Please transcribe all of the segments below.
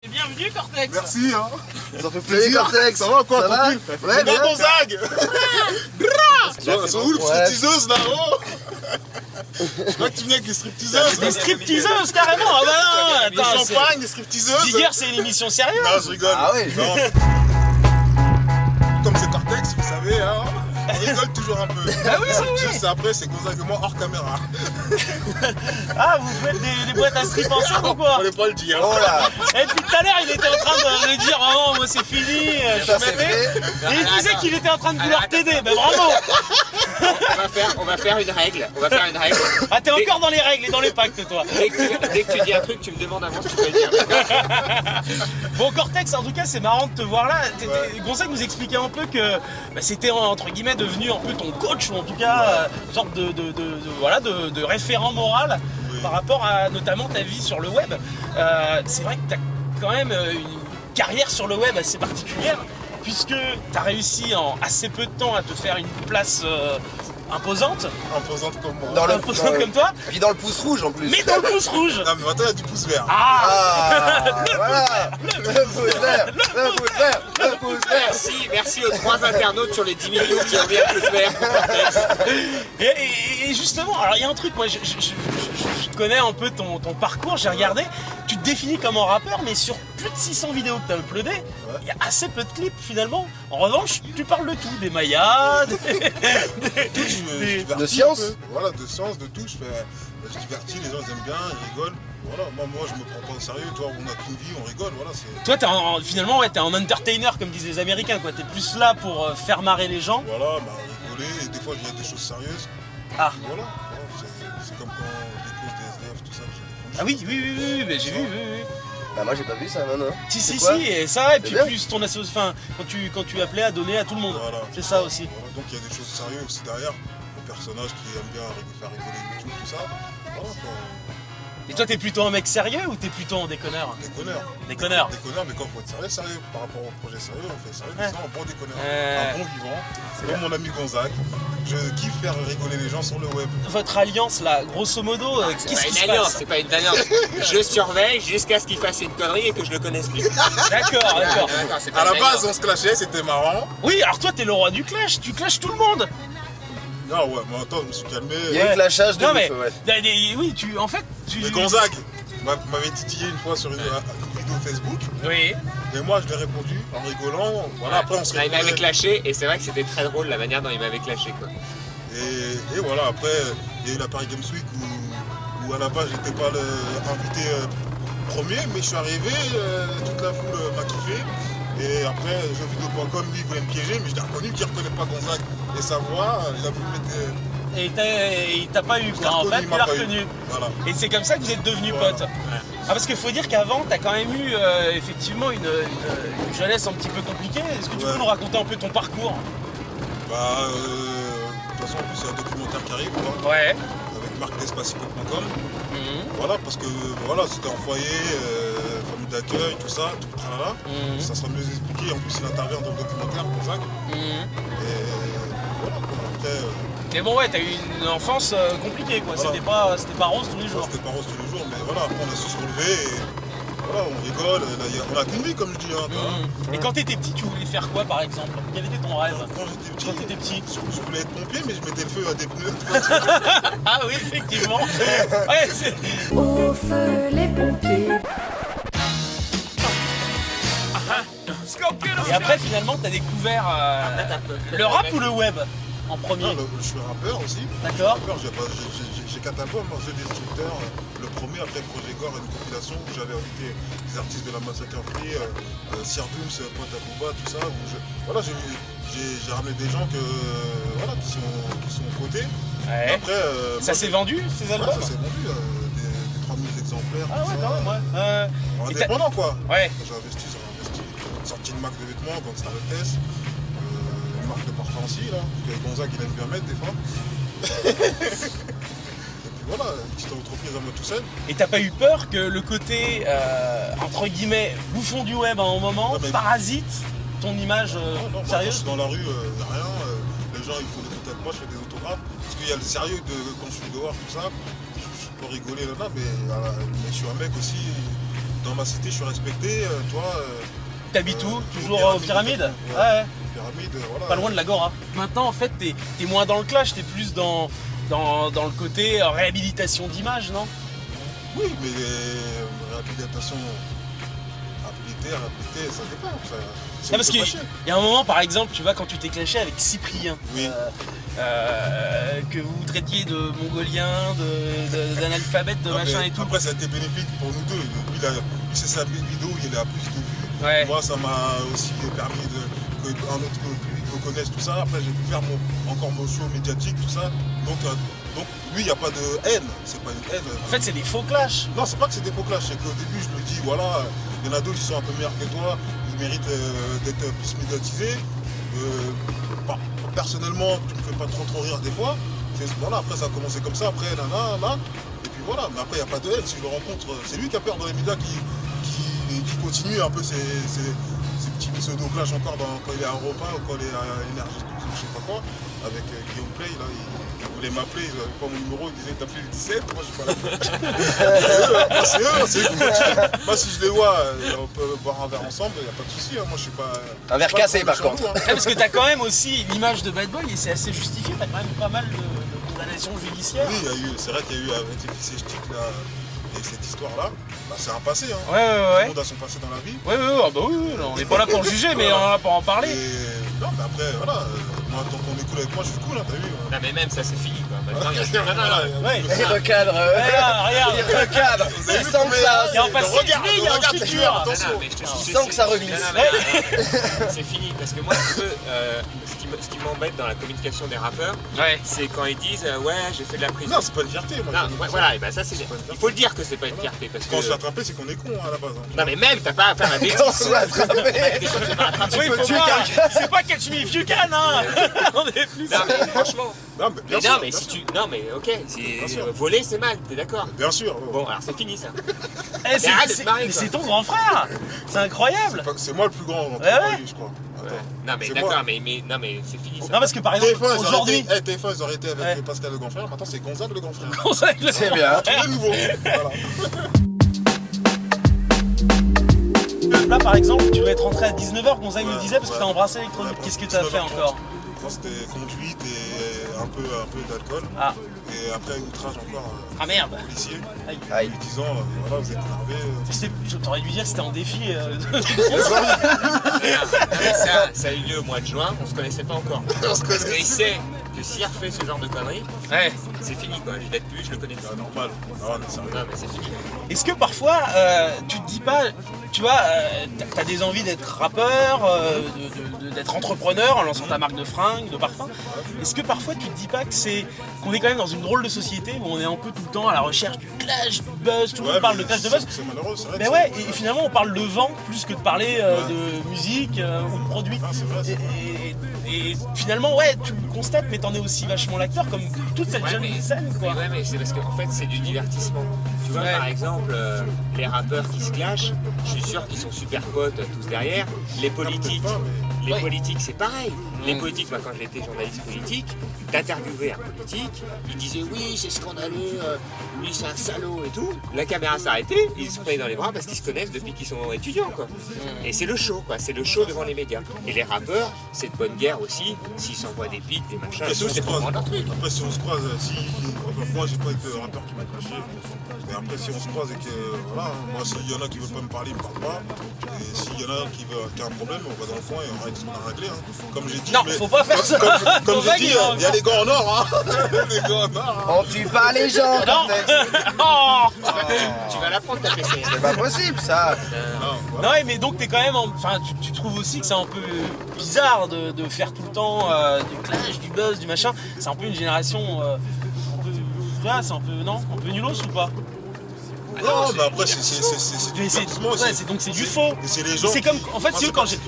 Bienvenue Cortex. Merci hein. Ça fait Salut plaisir. Cortex. Ça va quoi, Ça va? tranquille? Ouais, bien. Gonzague. Elles sont où les stripteaseuses là? Oh, je crois que tu venais avec les stripteaseuses. Des stripteaseuses carrément. Ah bah non, Des attends, champagnes, des stripteaseuses. Bigger, c'est une émission sérieuse. Non, je rigole. Ah ouais. Non. Comme c'est Cortex, vous savez, hein, on rigole toujours un peu. Ah oui, c'est oui. Juste après, c'est Gonzague et moi hors caméra. Ah, vous faites des boîtes à strip ensemble ou quoi? On ne pas le dire. Oh là. Et depuis tout à l'heure, il était en train de dire ah non, moi c'est fini, je Ça suis c'est maté. fait. Et il disait qu'il était en train de vouloir t'aider. Ben bravo. On va faire une règle. Ah, t'es encore dans les règles et dans les pactes, toi. Dès que tu dis un truc, tu me demandes avant si tu peux le dire. Bon, Cortex, en tout cas, c'est marrant de te voir là. Gonzague nous expliquait un peu que bah, c'était entre guillemets devenu un peu ton coach, ou en tout cas, sorte de référent moral par rapport à notamment ta vie sur le web. C'est vrai que tu as quand même une carrière sur le web assez particulière, puisque tu as réussi en assez peu de temps à te faire une place imposante, Imposante comme moi. imposante comme toi, Puis dans le pouce rouge en plus. mais dans le pouce rouge. Non mais maintenant il y a du pouce vert. Ah, voilà. Le pouce vert. Le pouce vert. Le pouce vert. Merci aux 3 internautes sur les 10 millions qui ont mis un pouce vert pour Cortex. Et justement, alors il y a un truc, moi je connais un peu ton parcours, j'ai regardé, tu te définis comme un rappeur, mais sur plus de 600 vidéos que tu as uploadées, il y a assez peu de clips finalement. En revanche, tu parles de tout, des mayas, De science. Voilà, de science, de tout. Je divertis, les gens ils aiment bien, ils rigolent. Voilà, moi je me prends pas au sérieux, toi on a qu'une vie, on rigole, voilà. Toi, finalement, ouais, t'es un entertainer, comme disent les Américains, quoi. T'es plus là pour faire marrer les gens. Voilà, bah, rigoler, et des fois il y a des choses sérieuses. Ah. Voilà, c'est comme quand des causes des SDF, tout ça, j'ai défendu. Ah oui, mais j'ai vu, oui. Bah moi j'ai pas vu ça, non. Si, quoi et ça, et puis bien. plus ton association, enfin, quand tu appelais à donner à tout le monde. Voilà. C'est ça aussi. Voilà, donc il y a des choses sérieuses aussi derrière. Le personnage qui aime bien faire rigoler YouTube, tout ça. Voilà, quoi. Et toi, t'es plutôt un mec sérieux ou t'es plutôt un déconneur? Déconneur. Déconneur. Déconneur, mais quand il faut être sérieux, par rapport au projet sérieux, on fait sérieux, mais Ouais. c'est un bon déconneur, Ouais. un bon vivant. C'est comme mon ami Gonzague. Je kiffe faire rigoler les gens sur le web. Votre alliance, là, grosso modo, qu'est-ce qui se passe? C'est pas une alliance. Je surveille jusqu'à ce qu'il fasse une connerie et que je le connaisse plus. D'accord. C'est pas À la une base, alliance. on se clashait, c'était marrant. Oui, alors toi, t'es le roi du clash, tu clashes tout le monde. Non, ouais, mais attends, je me suis calmé. Il y a eu clashage de Non, ouf, mais, ouais. oui, tu. Mais Gonzague m'avait titillé une fois sur une vidéo Facebook. Oui. Et moi, je l'ai répondu en rigolant. Voilà, après, on se Il m'avait rigolait. clashé et c'est vrai que c'était très drôle la manière dont il m'avait clashé quoi. Et voilà, après, il y a eu la Paris Games Week où à la base, j'étais pas invité premier, mais je suis arrivé, toute la foule m'a kiffé. Et après, jeuxvideo.com, lui, il voulait me piéger, mais je l'ai reconnu qu'il ne reconnaît pas Gonzague et sa voix. Il a voulu mettre. Et il t'a pas eu, quoi, en fait, il tu m'a l'as pas eu. reconnu. Voilà. Et c'est comme ça que vous êtes devenus Voilà. potes. Ah, parce qu'il faut dire qu'avant, t'as quand même eu effectivement une jeunesse un petit peu compliquée. Est-ce que tu peux nous raconter un peu ton parcours? Bah, de toute façon, en plus, il y a un documentaire qui arrive, quoi, Ouais. avec marcdespacipo.com. Voilà, parce que voilà, c'était un foyer, famille d'accueil, tout ça, tout le tralala. Ça sera mieux expliqué. En plus, il intervient dans le documentaire, Gonzague. Et voilà, quoi. Après, Mais bon, ouais, t'as eu une enfance compliquée, quoi. Voilà. C'était pas rose tous les jours. c'était pas rose tous les jours, mais voilà, après, on a su se relever et voilà, on rigole. On a qu'une vie, comme je dis. Hein, tu vois. Et quand t'étais petit, tu voulais faire quoi, par exemple? Quel était ton rêve? Quand j'étais petit, Quand t'étais petit. je voulais être pompier, mais je mettais le feu à des pneus. Ah oui, effectivement. Ouais, Au feu les pompiers. Et après, finalement, t'as découvert le rap ou le web en premier? Non, je suis rappeur aussi. D'accord. Rappeur, j'ai 4 albums, moi, The Destructeur, le premier, après Projet Gore, une compilation où j'avais invité des artistes de la Massacre Free, Sirdoums, Pote à Booba, tout ça. Voilà, j'ai ramené des gens voilà, qui sont cotés. Ouais. Après, Ça s'est vendu, ces albums? ça s'est vendu, des 3000 exemplaires. Ah tout ouais, ça. quand même, ouais. En Et t'as- indépendant, quoi. Ouais. J'ai investi. Sorti une marque de vêtements, Gangsta Hotess, une marque de parfum aussi, là, que Gonzague il aime bien mettre des fois. Et puis voilà, une petite entreprise à moi tout seul. Et t'as pas eu peur que le côté, entre guillemets, bouffon du web à un moment, Non, mais- parasite ton image Non, moi, quand je sérieuse? suis dans la rue, y a rien. Les gens ils font des photos avec moi, je fais des autographes. Parce qu'il y a le sérieux quand je suis dehors, tout ça. Je peux rigoler là, mais je suis un mec aussi. dans ma cité, je suis respecté. Toi, T'habites où? aux Toujours aux pyramides? Ouais. Ouais. Pyramide, voilà. Pas loin de l'Agora. Maintenant, en fait, t'es moins dans le clash, t'es plus dans le côté réhabilitation d'image, non? Oui, mais réhabilitation, réhabilité, ça dépend. Ah, parce qu'il y a un moment, par exemple, tu vois, quand tu t'es clashé avec Cyprien, Oui. que vous traitiez de mongolien, d'analphabète, de Non, machin mais et tout. Après, ça a été bénéfique pour nous deux. Lui, c'est sa vidéo, il a plus de vues. Ouais. Moi, ça m'a aussi permis qu'un autre public me connaisse, tout ça. Après, j'ai pu faire encore mon show médiatique, tout ça. Donc lui, il n'y a pas de haine. C'est pas une haine. En fait, c'est des faux clashs. Non, c'est pas que c'est des faux clashs. C'est qu'au début, je me dis, voilà, il y en a d'autres qui sont un peu meilleurs que toi. Ils méritent d'être plus médiatisés. Personnellement, tu me fais pas trop rire des fois. Voilà, après, ça a commencé comme ça. Après, nanana. Et puis voilà. Mais après, il n'y a pas de haine. Si je le rencontre, c'est lui qui a peur dans les médias qui continue un peu ses petits pseudo-clashs encore quand il est à Europa ou quand il est à Énergie, je sais pas quoi, avec Guillaume Play, là, il voulait m'appeler, il n'avait pas mon numéro, il disait t'appelles le 17, moi je suis pas là. C'est eux qui continuent. Moi si je les vois, on peut boire un verre ensemble, il n'y a pas de souci, hein. Moi je suis pas... Un verre cassé par contre. Ouais, parce que t'as quand même aussi l'image de Bad Boy et c'est assez justifié, t'as quand même pas mal de condamnations judiciaires. Oui, c'est vrai qu'il y a eu avec les fils et ch'tiques là, et cette histoire-là, bah, c'est un passé, hein. Ouais. Tout le monde a son passé dans la vie. Oui, non, on n'est pas là pour le juger, mais on est là pour en parler. Et... Non, mais après, voilà, moi, tant qu'on est cool avec moi, je suis cool, hein, t'as vu. Non mais même ça c'est fini quoi. Maintenant, il y a- Ouais. Il recadre. Regarde. Il recadre. Vous avez Il vu sent combien- que ça. Il y a un passé, Regarde, il y a un regarde, futur. regarde, Non, attention. non, mais je te Il dis, sent que ça reglisse. Non, mais c'est fini parce que moi tu veux, ce qui m'embête dans la communication des rappeurs, Ouais. c'est quand ils disent ouais j'ai fait de la prison. Non, c'est pas une fierté, moi. Non, je dis ouais, ça. voilà, et ben ça c'est. Il faut le dire que c'est pas une fierté parce Quand on se fait que. attraper, c'est qu'on est con hein, à la base. hein. Non mais même t'as pas à faire la bêtise. Quand on se fait attraper. Des fois, c'est pas attraper. Oui, faut voir. C'est pas Catch Me If You Can, hein. On est plus. Non mais franchement. Non, mais bien Mais sûr. non mais bien si sûr. tu. Non mais ok, Bien sûr. voler c'est mal, t'es d'accord. Bien sûr. Bon alors c'est fini ça. Eh, c'est- Mais arrête de te c'est marrer, mais quoi. c'est ton grand frère. C'est incroyable. C'est moi le plus grand entre Ouais. lui, je crois. Ouais. Attends. Non mais C'est d'accord, moi. mais non mais c'est fini ça. Non, parce que par exemple, TF1, aujourd'hui. TF1, ils ont arrêté avec Ouais. Pascal le grand frère. Maintenant, c'est Gonzague le grand frère. C'est bien. Tout est nouveau. Voilà. Là, par exemple, tu vas être rentré à 19h, Gonzague me Ouais, disait, parce que ouais. t'as embrassé l'électronique. Ouais, Qu'est-ce que t'as fait 19h30. encore? Non, c'était conduite et un peu d'alcool. Ah. Et après, outrage encore Ah merde. policier. Aïe. Aïe. Lui disant, voilà, vous êtes énervé. T'aurais dû dire que c'était en défi. Mais ça a eu lieu au mois de juin, on se connaissait pas encore. Parce qu'il sait que s'il refait ce genre de conneries, Ouais. c'est fini quoi. Je l'aide plus, je le connais plus. Normal. Non, mais sérieux. Non mais c'est fini. Est-ce que parfois, tu te dis pas, tu vois, t'as des envies d'être rappeur, d'être entrepreneur en lançant ta marque de fringues, de parfum. Est-ce que parfois tu te dis pas qu'on est quand même dans une drôle de société où on est un peu tout le temps à la recherche du clash, du buzz, tout le monde parle de clash, de buzz. C'est malheureux, c'est vrai. Mais que ouais, c'est- et finalement on parle de vent plus que de parler de musique ou de produits. Ah, c'est vrai, c'est Et finalement, ouais, tu le constates, mais t'en es aussi vachement l'acteur, comme toute cette jeune scène, quoi. Ouais, mais c'est parce qu'en fait, c'est du divertissement. Tu vois, Ouais. par exemple, les rappeurs qui se clashent, je suis sûr qu'ils sont super potes tous derrière. Les politiques, pas, les Ouais. politiques, c'est pareil. Les politiques, moi, quand j'étais journaliste politique, t'interviewais un politique, il disait oui, c'est scandaleux, lui, c'est un salaud et tout. La caméra s'arrêtait, ils se prenaient dans les bras parce qu'ils se connaissent depuis qu'ils sont étudiants, quoi. Et c'est le show, quoi. C'est le show devant les médias. Et les rappeurs, c'est de bonne guerre aussi. S'ils s'envoient des pics, des machins, Après, et tout, c'est pour vendre leur truc. Après, si on se croise, moi j'ai pas été rappeur qui m'a clashé. Mais après, si on se croise et que, voilà, moi s'il y en a qui veulent pas me parler, ils me parlent pas. Et s'il y en a qui a un problème, on va dans le coin et on règle ce qu'on a réglé. Hein. Comme j'ai dit. Non, mais- faut pas faire ça. Comme Faut j'ai pas dit, qu'il y ait il y a les gars en or, hein. Les gars en or, hein. On tue pas les gens, Non. Cortex. Oh Tu vas l'apprendre, ta PC. C'est pas possible ça. Non, voilà. Non, ouais, mais donc t'es quand même. Enfin, tu trouves aussi que c'est un peu bizarre de faire tout le temps du clash, du buzz, du machin. C'est un peu une génération. Un peu. Tu vois, c'est un peu. Non un peu nulos ou pas? Non, mais après, c'est du Mais c'est divertissement, ouais, c'est- donc c'est du faux. Et c'est les gens. C'est comme. En fait, Moi, c'est c'est quand pas- j'ai.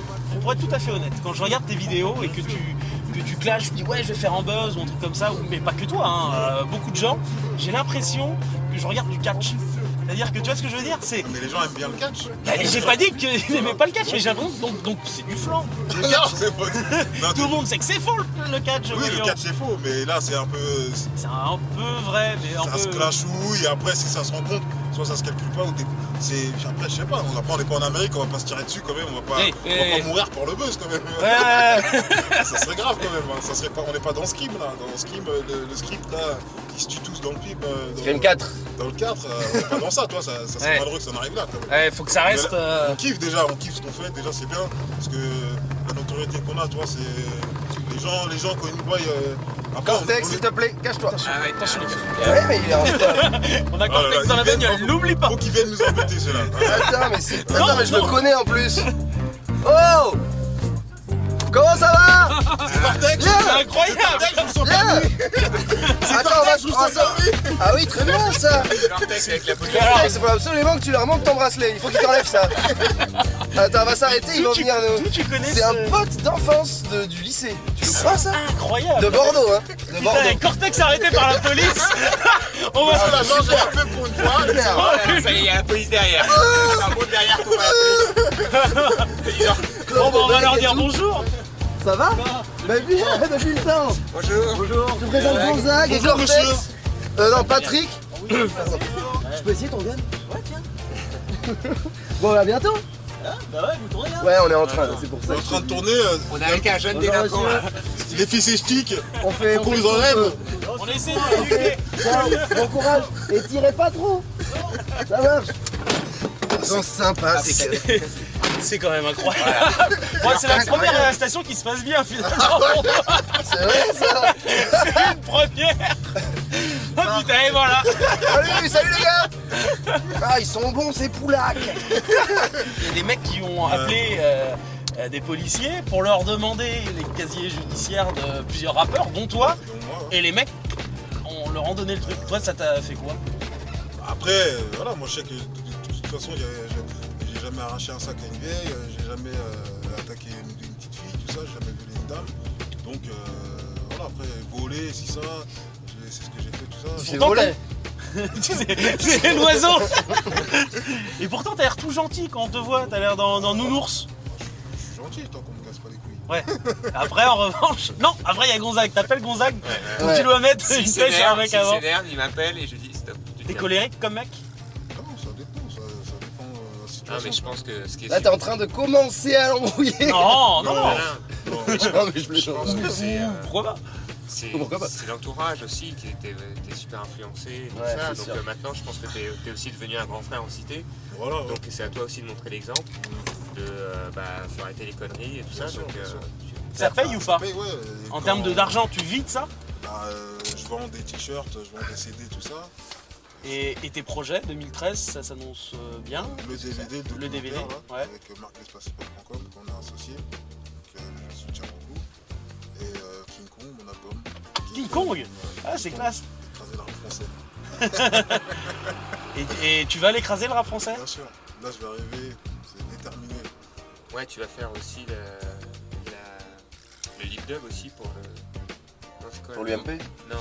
Pour être tout à fait honnête, quand je regarde tes vidéos et que tu clashes, je me dis ouais, je vais faire un buzz ou un truc comme ça, mais pas que toi, hein, beaucoup de gens, j'ai l'impression que je regarde du catch. C'est-à-dire que tu vois ce que je veux dire, c'est. Mais les gens aiment bien le catch. Bah, j'ai pas dit qu'ils n'aimaient pas le catch, mais j'ai l'impression que donc c'est du flan. Non, c'est pas. Non, Tout le monde sait que c'est faux le catch. Oui, le voyons. catch c'est faux, mais là c'est un peu. C'est un peu vrai, mais un Ça se peu. clashouille, et après si ça se rencontre, soit ça se calcule pas, après je sais pas, on n'est pas en Amérique, on va pas se tirer dessus quand même, on va pas mourir pour le buzz quand même. Ça serait grave quand même, on n'est pas dans Scream là, dans Scream, le script là, ils se tuent tous dans le film. Scream 4. Dans le 4, on n'est pas dans ça, toi, ça serait malheureux que ça en arrive là quand même. Ouais, faut que ça reste. On kiffe ce qu'on fait, déjà c'est bien, parce que la notoriété qu'on a, toi, c'est les gens quand ils nous voient. Cortex, s'il te plaît, cache-toi. Ah ouais, attention les gars. Ouais, mais il est en retard. On a Cortex dans la bagnole, n'oublie pas. Faut qu'ils viennent nous embêter ceux-là. Attends, mais je le connais en plus. Oh! Comment ça va? C'est Cortex. C'est incroyable. Viens! Attends, on va se Ah oui, très bien ça! Cortex avec la police. Il faut absolument que tu leur remontes ton bracelet, il faut qu'il t'enlève ça. Attends, on va s'arrêter, ils vont venir nous. Tu connais C'est un pote d'enfance du lycée. Tu le crois ça? Incroyable. De Bordeaux, hein? De Bordeaux. Putain, Cortex arrêté par la police. On va se La manche est un peu pour une fois. Merde. Voilà, ça y est, il y a la police derrière. Ça monte derrière pour la police. Bon, bah, on va leur dire bonjour. Ça va? Bah bien, depuis le temps. Bonjour. Bonjour. Je te présente Gonzague et Bonjour, Cortex. monsieur. Non, Patrick. Je peux essayer ton gun? Ouais, tiens. Bon, à bientôt. Bah ouais, vous tournez là. Ouais, on est en train, c'est pour On ça. est en train de tourner, On est avec un jeune Bonjour, délinquant là. les fils et ch'tiques, On fait. qu'on les enlève. On essaie de l'éduquer. Ciao, bon courage. Et tirez pas trop. Ça marche. Ils sont sympas, c'est que. C'est quand même incroyable. Ouais, c'est la première arrestation qui se passe bien finalement. C'est vrai ça. C'est une première. Oh putain, et voilà. Salut les gars. Ah, ils sont bons ces poulacs. Il y a des mecs qui ont appelé des policiers pour leur demander les casiers judiciaires de plusieurs rappeurs, dont toi. Et les mecs, on leur a donné le truc. Toi, ça t'a fait quoi? Après, voilà, moi je sais que de toute façon, j'ai jamais arraché un sac à une vieille, j'ai jamais attaqué une petite fille, tout ça, j'ai jamais violé une dame. Donc voilà, après, voler, si ça, c'est ce que j'ai fait, tout ça. J'ai Pourtant, volé. c'est l'oiseau. Et pourtant, t'as l'air tout gentil quand on te voit. T'as l'air dans Nounours. Je suis gentil tant qu'on me casse pas les couilles. Ouais. Après, en revanche, non. Après, il y a Gonzague. T'appelles Gonzague. Donc Ouais. tu dois mettre S'il une pêche à un mec avant. s'énerve, il m'appelle et je dis stop. tu T'es te colérique comme mec? Non, ça dépend, ça dépend de la situation. calmes. Non mais je pense que ce qui est Là, t'es en train de commencer à l'embrouiller. Non, non. Non, Non, mais je je plaisante. pense que c'est Pourquoi pas? Pourquoi pas? c'est l'entourage aussi qui était super influencé, tout Ouais, ça. c'est Donc sûr. maintenant, je pense que t'es aussi devenu un grand frère en cité. Voilà, Donc c'est à toi aussi de montrer l'exemple, de faut arrêter les conneries et tout ça. Bien sûr, Donc bien sûr. Ça paye ou pas? ouais, En termes d'argent, tu vis de ça? Je vends des t-shirts, je vends des CD, tout ça. Et tes projets 2013, ça s'annonce bien? Le DVD, Le DVD, là, ouais. avec marclespacito.com qu'on a associé, donc je soutiens beaucoup. Et King Kong, mon album. King Kong? Ah, c'est classe. Écraser le rap français. Et tu vas l'écraser le rap français? Bien sûr, là je vais arriver, c'est déterminé. Ouais, tu vas faire aussi le lip dub aussi pour le. Non, c'est quoi, Pour le- l'UMP. Non,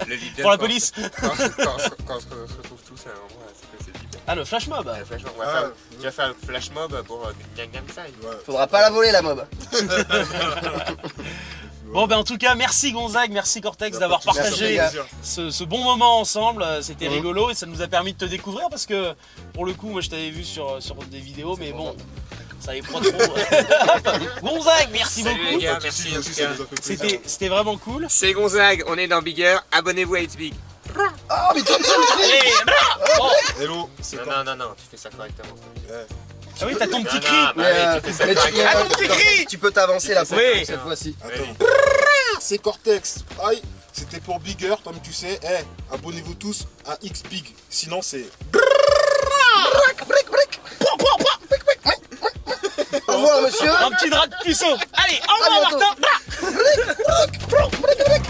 le lip dub. Pour la quand- police. Quand on se retrouve tous à un endroit, c'est quoi, c'est le lip dub. Ah, le flash mob. Le flash mob, Ah, tu vas faire le flash mob pour Gangnam Style. Ouais. Faudra pas la voler la mob. Bon, ben en tout cas, merci Gonzague, merci Cortex d'avoir Merci, partagé les gars. ce bon moment ensemble. C'était rigolo et ça nous a permis de te découvrir parce que pour le coup, moi je t'avais vu sur des vidéos, mais bon, ça est pas trop. Gonzague, merci Salut beaucoup. les gars, merci en tout cas. C'était vraiment cool. C'est Gonzague, on est dans Bigger, abonnez-vous à It's Big. Ah, mais tu me Allez, bon. Hello, c'est Non, tu fais ça correctement. Ah oui, t'as ton petit Non, cri. non, bah oui, tu fais ça correctement. Ah, ton petit cri. tu peux t'avancer là Oui. cette fois-ci. Attends. C'est Cortex. Aïe, c'était pour Bigger, comme tu sais. Abonnez-vous tous à X-Big. Sinon, c'est. Au revoir monsieur. Un petit drap de puceau. Allez, au revoir À bientôt. Martin.